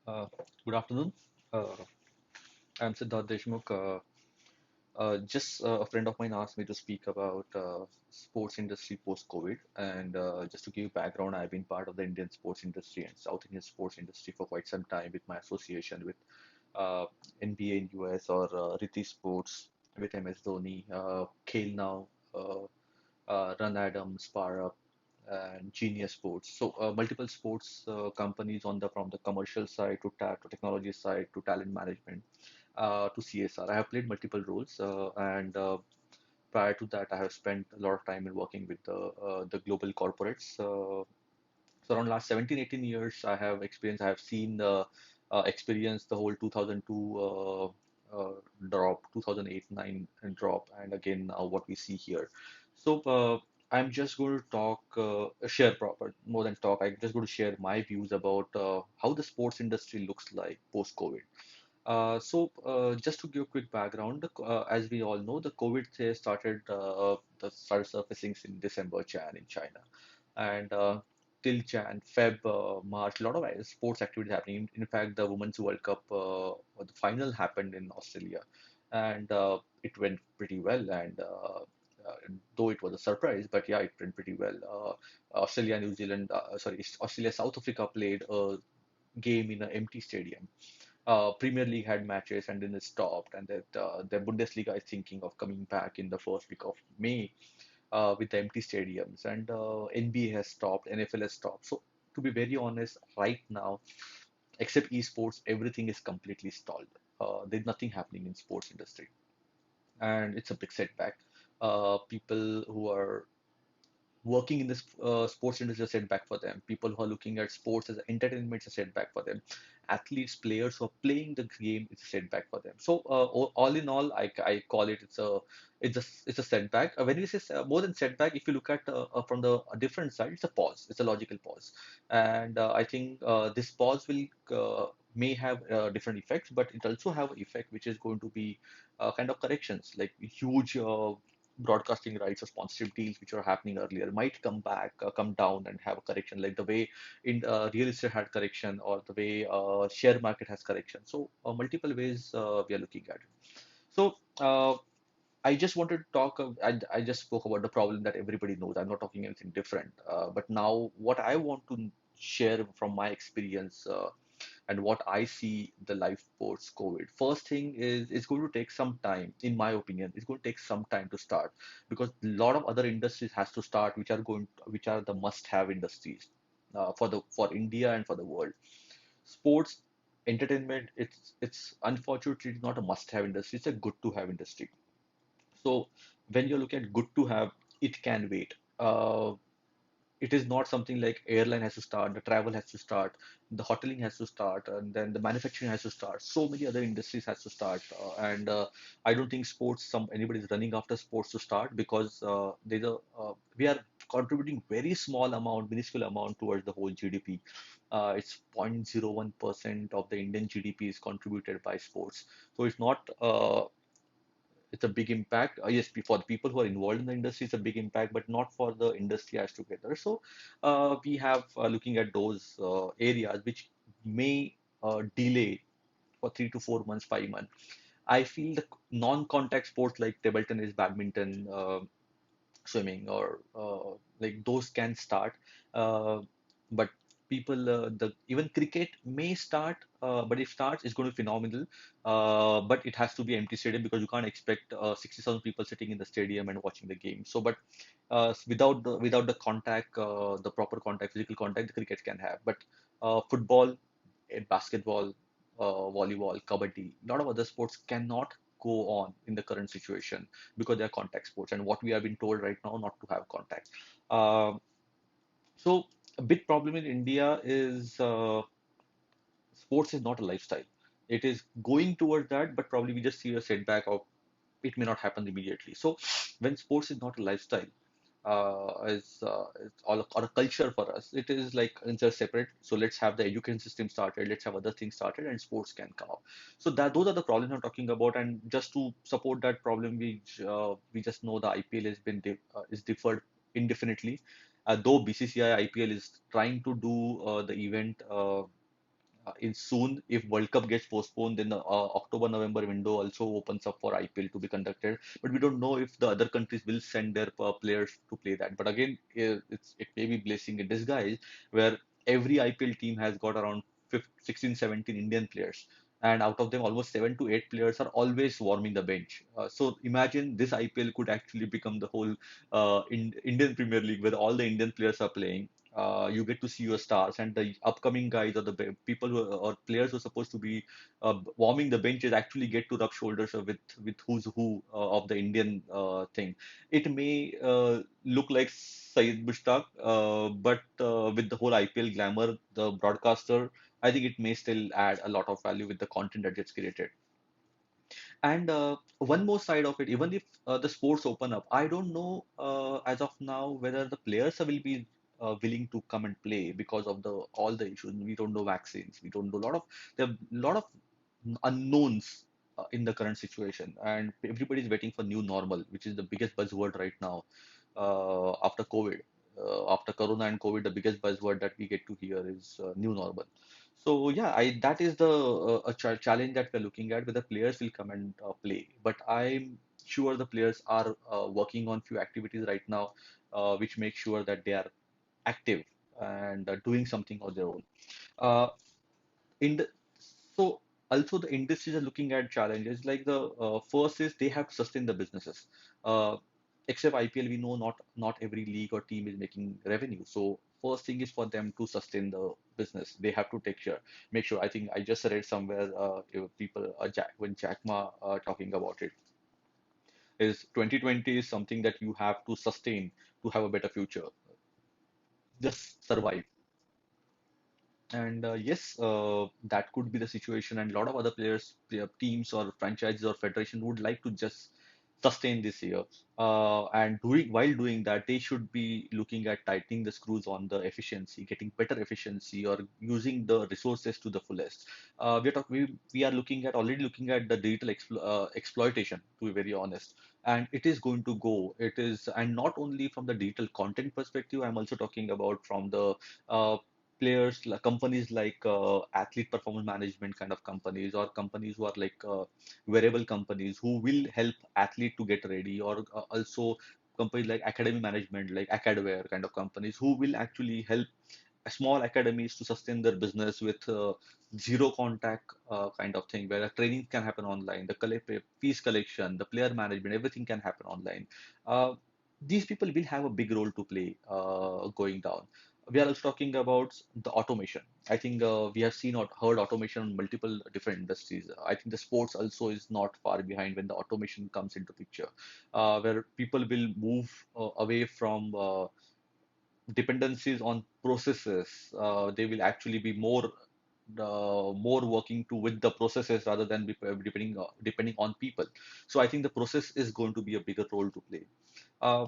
Uh, Good afternoon. Uh, I'm Siddharth Deshmukh. Just a friend of mine asked me to speak about sports industry post-COVID. And just to give background, I've been part of the Indian sports industry and South Indian sports industry for quite some time with my association with uh, NBA in US or Riti Sports with MS Dhoni, Khel Now, Run Adams, Par and Genius Sports. So multiple sports companies on the from the commercial side to ta to technology side to talent management to CSR. I have played multiple roles, and prior to that, I have spent a lot of time in working with the global corporates. So around last 17, 18 years, I have experience. I have seen experience the whole 2002 drop, 2008, 9 and drop, and again now what we see here. So I'm just going to talk, share proper more than talk. I'm just going to share my views about how the sports industry looks like post-COVID. Just to give a quick background, as we all know, the COVID case started surfacing in December, Jan in China, and till Jan, Feb, March, a lot of sports activities happening. In fact, the Women's World Cup, the final happened in Australia, and it went pretty well. Though it was a surprise, but yeah, it went pretty well. Australia, New Zealand, sorry, Australia, South Africa played a game in an empty stadium. Premier League had matches and then it stopped, and that the Bundesliga is thinking of coming back in the first week of May with the empty stadiums, and NBA has stopped, NFL has stopped. So, to be very honest, right now, except esports, everything is completely stalled. There's nothing happening in sports industry, and it's a big setback. People who are working in this sports industry is a setback for them. People who are looking at sports as entertainment is a setback for them. Athletes, players who are playing the game is a setback for them. So all in all, I call it it's a setback. When we say more than setback, if you look at from the different side, it's a pause. It's a logical pause, and I think this pause will may have different effects, but it also have an effect which is going to be kind of corrections, like huge broadcasting rights or sponsorship deals which were happening earlier might come back, come down and have a correction, like the way in real estate had correction or the way share market has correction. So multiple ways we are looking at it. So I just wanted to talk. I just spoke about the problem that everybody knows. I'm not talking anything different. But now, what I want to share from my experience and what I see the life post COVID. First thing is it's going to take some time, in my opinion. It's going to take some time to start because a lot of other industries has to start, which are the must-have industries for India and for the world. Sports, entertainment, it's unfortunately it's not a must-have industry. It's a good-to-have industry. So when you look at good to have, it can wait. It is not something like airline has to start, the travel has to start, the hoteling has to start, and then the manufacturing has to start. So many other industries has to start, and I don't think sports. Some anybody is running after sports to start because we are contributing very small amount, minuscule amount towards the whole GDP. It's 0.01% of the Indian GDP is contributed by sports. So it's a big impact. Yes, for the people who are involved in the industry, it's a big impact, but not for the industry as together. So we have looking at those areas which may delay for 3 to 4 months, 5 months. I feel the non-contact sports like table tennis, badminton, swimming, or like those can start. Uh, but people, the even cricket may start, but if starts, it's going to be phenomenal. But it has to be empty stadium because you can't expect 60,000 people sitting in the stadium and watching the game. So, but without the contact, the proper contact, physical contact, the cricket can have. But football, basketball, volleyball, kabaddi, a lot of other sports cannot go on in the current situation because they are contact sports. And what we have been told right now, not to have contact. Um so a big problem in India is sports is not a lifestyle. It is going towards that, but probably we just see a setback of it may not happen immediately. So when sports is not a lifestyle, it's all or a culture for us. It is like it's just separate. So let's have the education system started. Let's have other things started, and sports can come up. So that those are the problems I'm talking about. And just to support that problem, we just know the IPL has been is deferred indefinitely. Though BCCI IPL is trying to do the event. in soon. If World Cup gets postponed, then the October-November window also opens up for IPL to be conducted. But we don't know if the other countries will send their players to play that. But again, it may be blessing in disguise, where every IPL team has got around 15, 16, 17 Indian players. And out of them, almost 7 to 8 players are always warming the bench. So imagine this IPL could actually become the whole Indian Premier League where all the Indian players are playing. You get to see your stars, and the upcoming guys or the people who or players who are supposed to be warming the benches actually get to rub shoulders with who's who of the Indian thing. It may look like Syed Mushtaq, but with the whole IPL glamour, the broadcaster, I think it may still add a lot of value with the content that gets created. And one more side of it, even if the sports open up, I don't know as of now whether the players will be willing to come and play because of the all the issues. We don't know vaccines. We don't know a lot of there are a lot of unknowns in the current situation, and everybody is waiting for new normal, which is the biggest buzzword right now after COVID. After Corona and COVID, the biggest buzzword that we get to hear is new normal. So yeah, I that is the challenge that we're looking at, whether players will come and play. But I'm sure the players are working on few activities right now, which make sure that they are active and doing something on their own. Uh, in the so also the industries are looking at challenges like the first is they have to sustain the businesses. Uh, Except IPL, we know not every league or team is making revenue. So first thing is for them to sustain the business. They have to make sure. I think I just read somewhere people when Jack Ma talking about it is 2020 is something that you have to sustain to have a better future. Just survive. And yes, that could be the situation, and a lot of other teams or franchises or federation would like to just sustain this year. And while doing that, they should be looking at tightening the screws on the efficiency, getting better efficiency, or using the resources to the fullest. We are already looking at the digital exploitation, to be very honest. And it is going to go. It is, and not only from the digital content perspective. I'm also talking about from the uh, players, like companies like athlete performance management kind of companies, or companies who are like wearable companies who will help athlete to get ready, or also companies like academy management, like acadware kind of companies who will actually help small academies to sustain their business with zero contact kind of thing, where the training can happen online, the fees collection, the player management, everything can happen online. Uh, these people will have a big role to play going down. We are also talking about the automation. I think we have seen or heard automation in multiple different industries. I think the sports also is not far behind when the automation comes into picture, where people will move away from dependencies on processes. They will actually be more working to with the processes rather than depending on people. So I think the process is going to be a bigger role to play. Uh,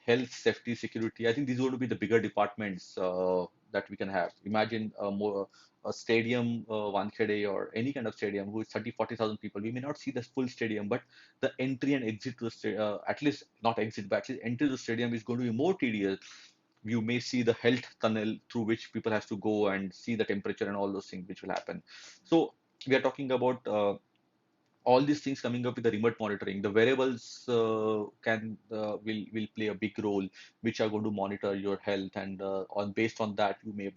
Health, safety, security. I think these are going to be the bigger departments that we can have. Imagine a stadium, Wankhede or any kind of stadium who is 30, 40,000 people. We may not see the full stadium, but the entry and exit to the at least not exit, but at least entry to the stadium is going to be more tedious. You may see the health tunnel through which people have to go and see the temperature and all those things which will happen. So we are talking about all these things coming up with the remote monitoring. The wearables can will play a big role, which are going to monitor your health, and on based on that, you may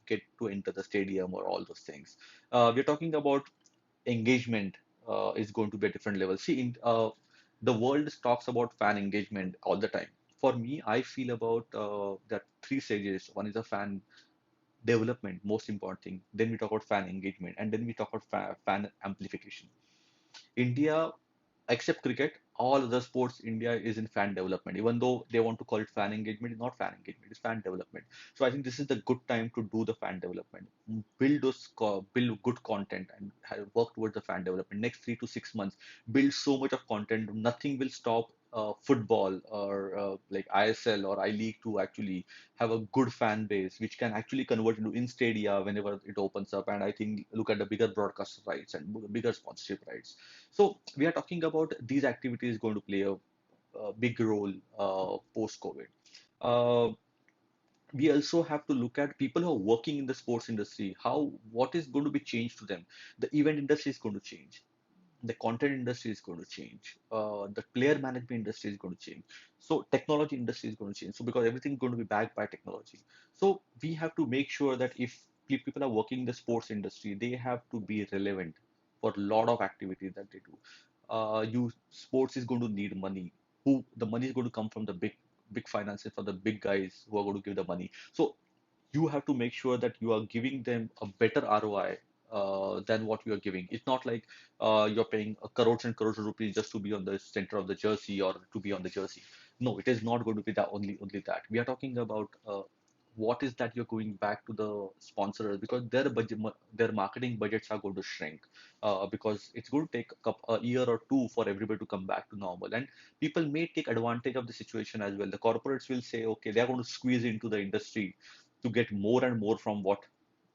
get to enter the stadium or all those things. We're talking about engagement is going to be a different level. See, the world talks about fan engagement all the time. For me, I feel about that three stages. One is a fan development, most important thing. Then we talk about fan engagement, and then we talk about fan amplification. India, except cricket, all other sports, India is in fan development. Even though they want to call it fan engagement, it's not fan engagement, it's fan development. So I think this is the good time to do the fan development, build good content, and work towards the fan development. Next 3 to 6 months, build so much of content. Nothing will stop football or like ISL or I League to actually have a good fan base, which can actually convert into in stadia whenever it opens up. And I think look at the bigger broadcast rights and bigger sponsorship rights. So we are talking about these activities going to play a big role post-COVID. Uh, we also have to look at people who are working in the sports industry. How what is going to be changed to them? The event industry is going to change. The content industry is going to change. The player management industry is going to change. So technology industry is going to change. So because everything is going to be backed by technology. So we have to make sure that if people are working in the sports industry, they have to be relevant for a lot of activities that they do. You sports is going to need money. Who the money is going to come from the big finances, from the big guys who are going to give the money. So you have to make sure that you are giving them a better ROI than what you are giving. It's not like you're paying a crores and crores of rupees just to be on the center of the jersey or to be on the jersey. No, it is not going to be that only that. We are talking about what is that you're going back to the sponsors because their budget, their marketing budgets are going to shrink because it's going to take a year or two for everybody to come back to normal. And people may take advantage of the situation as well. The corporates will say, okay, they're going to squeeze into the industry to get more and more from what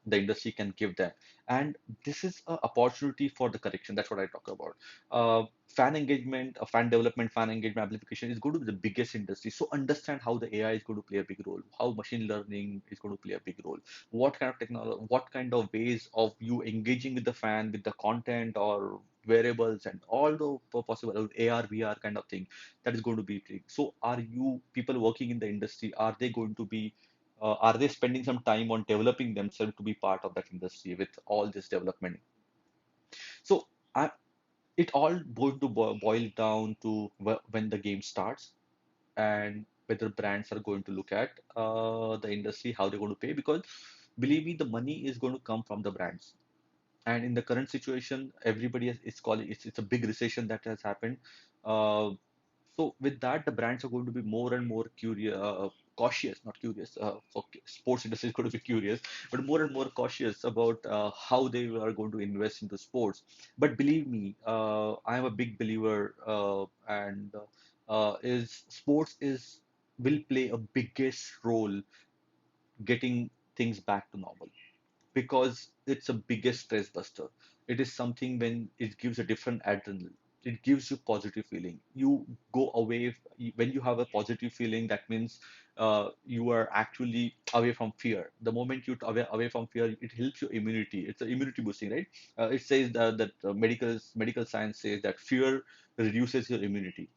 the industry can give them. And this is an opportunity for the correction. That's what I talk about. Fan engagement, fan development, fan engagement application is going to be the biggest industry. So understand how the AI is going to play a big role, how machine learning is going to play a big role, what kind of technology, what kind of ways of you engaging with the fan, with the content or variables and all the possible AR, VR kind of thing that is going to be big. So are you people working in the industry, are they going to be are they spending some time on developing themselves to be part of that industry with all this development? So I, it all going to boil down to when the game starts and whether brands are going to look at the industry, how they're going to pay. Because believe me, the money is going to come from the brands. And in the current situation, everybody is calling it's a big recession that has happened. Uh, so with that, the brands are going to be more and more curious, cautious, not curious. For sports industry is going to be curious, but more and more cautious about how they are going to invest into sports. But believe me, I am a big believer, and is sports is will play a biggest role getting things back to normal because it's a biggest stress buster. It is something when it gives a different adrenaline. It gives you positive feeling. You go away when you have a positive feeling. That means you are actually away from fear. The moment you away from fear, it helps your immunity. It's an immunity boosting, right? It says that medical science says that fear reduces your immunity,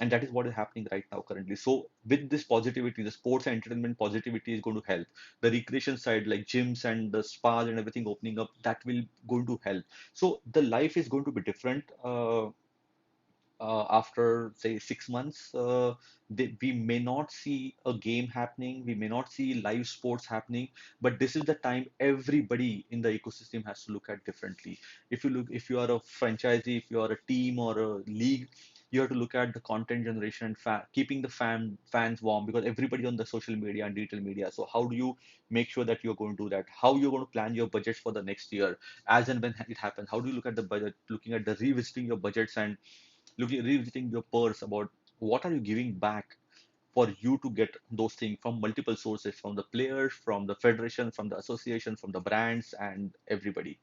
and that is what is happening right now currently. So with this positivity, the sports and entertainment positivity is going to help the recreation side, like gyms and the spas and everything opening up, that will going to help. So the life is going to be different after say 6 months. We may not see a game happening, we may not see live sports happening, but this is the time everybody in the ecosystem has to look at differently. If you are a franchisee, if you are a team or a league, you have to look at the content generation and keeping the fans warm, because everybody on the social media and digital media. So how do you make sure that you're going to do that? How you're going to plan your budgets for the next year as and when it happens? How do you look at the budget, looking at the revisiting your budgets and revisiting your purse about what are you giving back for you to get those things from multiple sources, from the players, from the federation, from the association, from the brands and everybody.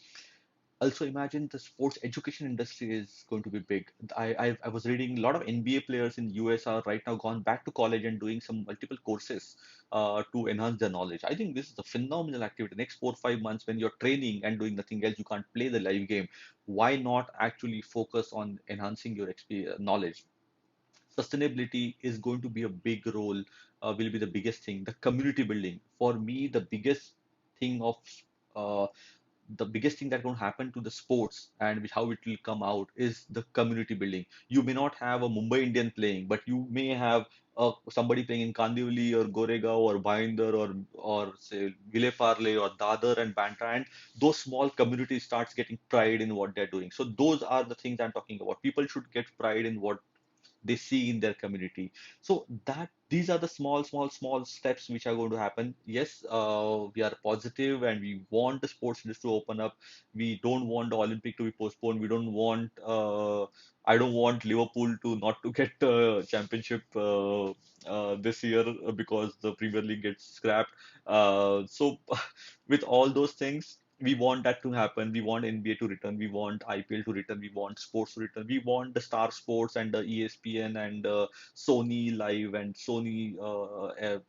Also imagine the sports education industry is going to be big. I was reading a lot of NBA players in US are right now gone back to college and doing some multiple courses to enhance their knowledge. I think this is a phenomenal activity. Next 4 or 5 months when you're training and doing nothing else, you can't play the live game. Why not actually focus on enhancing your knowledge? Sustainability is going to be a big role, will be the biggest thing. The community building, for me, thing of uh, the biggest thing that's going to happen to the sports and how it will come out is the community building. You may not have a Mumbai Indian playing, but you may have somebody playing in Kandivali or Goregaon or Bhayandar or say Vile Parle or Dadar and Banta, and those small communities starts getting pride in what they're doing. So those are the things I'm talking about. People should get pride in what they see in their community. So that these are the small steps which are going to happen. Yes, we are positive and we want the sports industry to open up. We don't want the Olympic to be postponed. We don't want I don't want Liverpool to not to get championship this year because the Premier League gets scrapped. So with all those things, We want that to happen. We want NBA to return. We want IPL to return. We want sports to return. We want the Star Sports and the ESPN and Sony Live and Sony,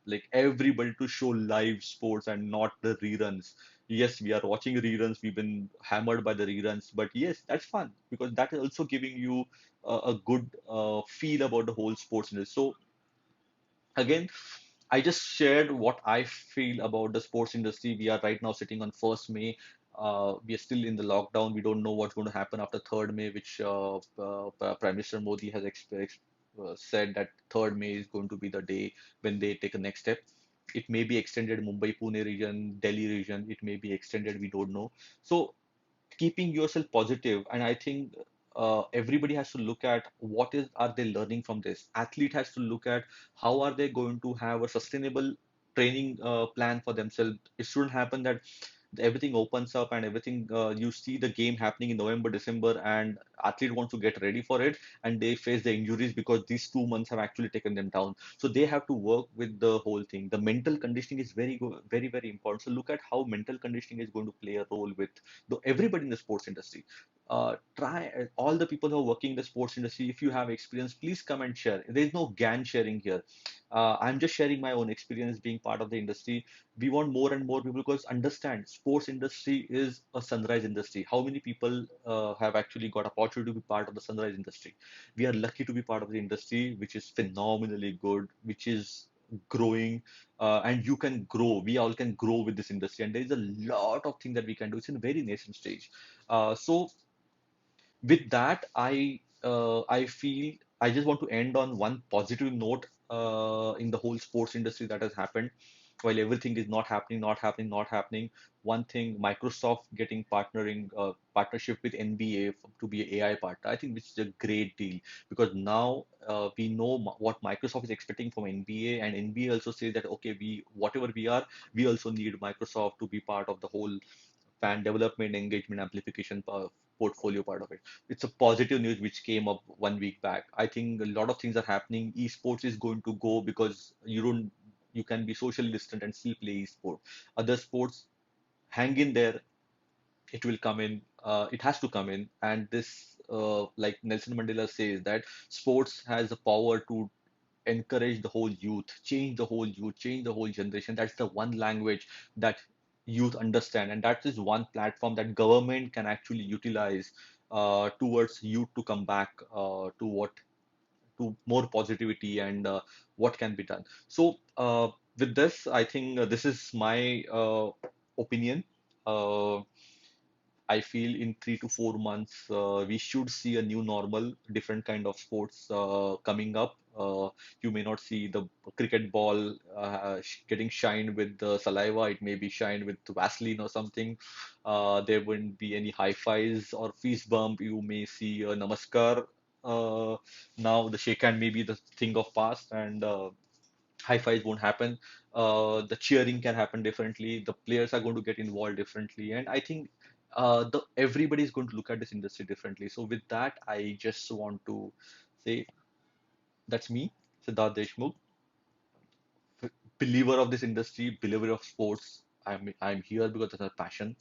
like everybody to show live sports and not the reruns. Yes, we are watching reruns. We've been hammered by the reruns, but yes, that's fun because that is also giving you a good feel about the whole sports industry. So again, I just shared what I feel about the sports industry. We are right now sitting on 1st May. We are still in the lockdown. We don't know what's going to happen after 3rd May, which Prime Minister Modi has said that 3rd May is going to be the day when they take a next step. It may be extended Mumbai, Pune region, Delhi region. It may be extended. We don't know. So keeping yourself positive, and I think everybody has to look at what is are they learning from this. Athlete has to look at how are they going to have a sustainable training plan for themselves. It shouldn't happen that everything opens up and everything you see the game happening in November, December, and athlete wants to get ready for it, and they face the injuries because these 2 months have actually taken them down. So they have to work with the whole thing. The mental conditioning is very, very important. So look at how mental conditioning is going to play a role with everybody in the sports industry. Try all the people who are working in the sports industry. If you have experience, please come and share. There is no GAN sharing here. I'm just sharing my own experience being part of the industry. We want more and more people because understand sports industry is a sunrise industry. How many people have actually got opportunity to be part of the sunrise industry? We are lucky to be part of the industry, which is phenomenally good, which is growing, and you can grow. We all can grow with this industry, and there is a lot of things that we can do. It's in a very nascent stage. So with that, I feel I just want to end on one positive note in the whole sports industry that has happened. While everything is not happening, one thing, Microsoft getting partnership with NBA to be an AI partner, I think which is a great deal because now we know what Microsoft is expecting from NBA, and NBA also says that okay, we whatever we are, we also need Microsoft to be part of the whole fan development, engagement, amplification portfolio part of it. It's a positive news which came up 1 week back. I think a lot of things are happening. Esports is going to go because you can be socially distant and still play esport. Other sports, hang in there. It will come in. It has to come in. And this, like Nelson Mandela says, that sports has the power to encourage the whole youth, change the whole generation. That's the one language that youth understand, and that is one platform that government can actually utilize towards youth to come back to more positivity and what can be done. So with this, I think this is my opinion. Uh, I feel in 3 to 4 months, we should see a new normal, different kind of sports coming up. You may not see the cricket ball getting shined with the saliva. It may be shined with Vaseline or something. There wouldn't be any high fives or fist bump. You may see a namaskar. Uh, Now the shake hand may be the thing of past, and high fives won't happen. The cheering can happen differently. The players are going to get involved differently, and I think the everybody is going to look at this industry differently. So with that, I just want to say that's me, Siddharth Deshmukh, believer of this industry, believer of sports. I'm here because it's a passion,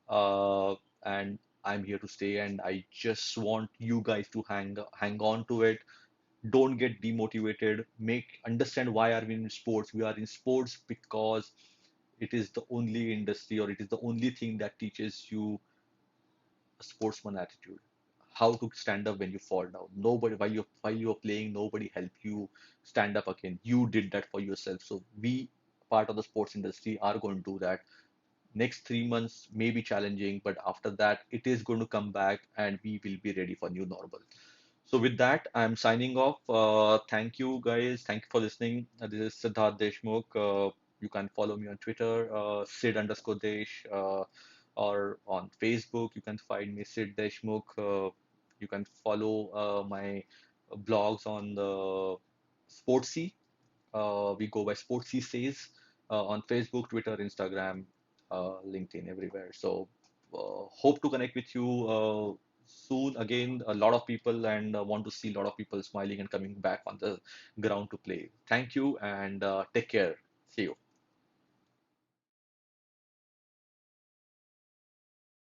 uh, and I'm here to stay. And I just want you guys to hang on to it. Don't get demotivated. Understand why are we in sports. We are in sports because it is the only industry or it is the only thing that teaches you a sportsman attitude, how to stand up when you fall down. Nobody, while you're playing, nobody helped you stand up again. You did that for yourself. So we, part of the sports industry, are going to do that. Next 3 months may be challenging, but after that, it is going to come back and we will be ready for new normal. So with that, I'm signing off. Thank you guys. Thank you for listening. This is Siddharth Deshmukh. You can follow me on Twitter, Sid underscore Desh, or on Facebook. You can find me Sid Deshmukh. You can follow my blogs on the Sportsy. We go by Sportsy Says on Facebook, Twitter, Instagram, LinkedIn, everywhere. So hope to connect with you soon. Again, a lot of people and want to see a lot of people smiling and coming back on the ground to play. Thank you and take care. See you.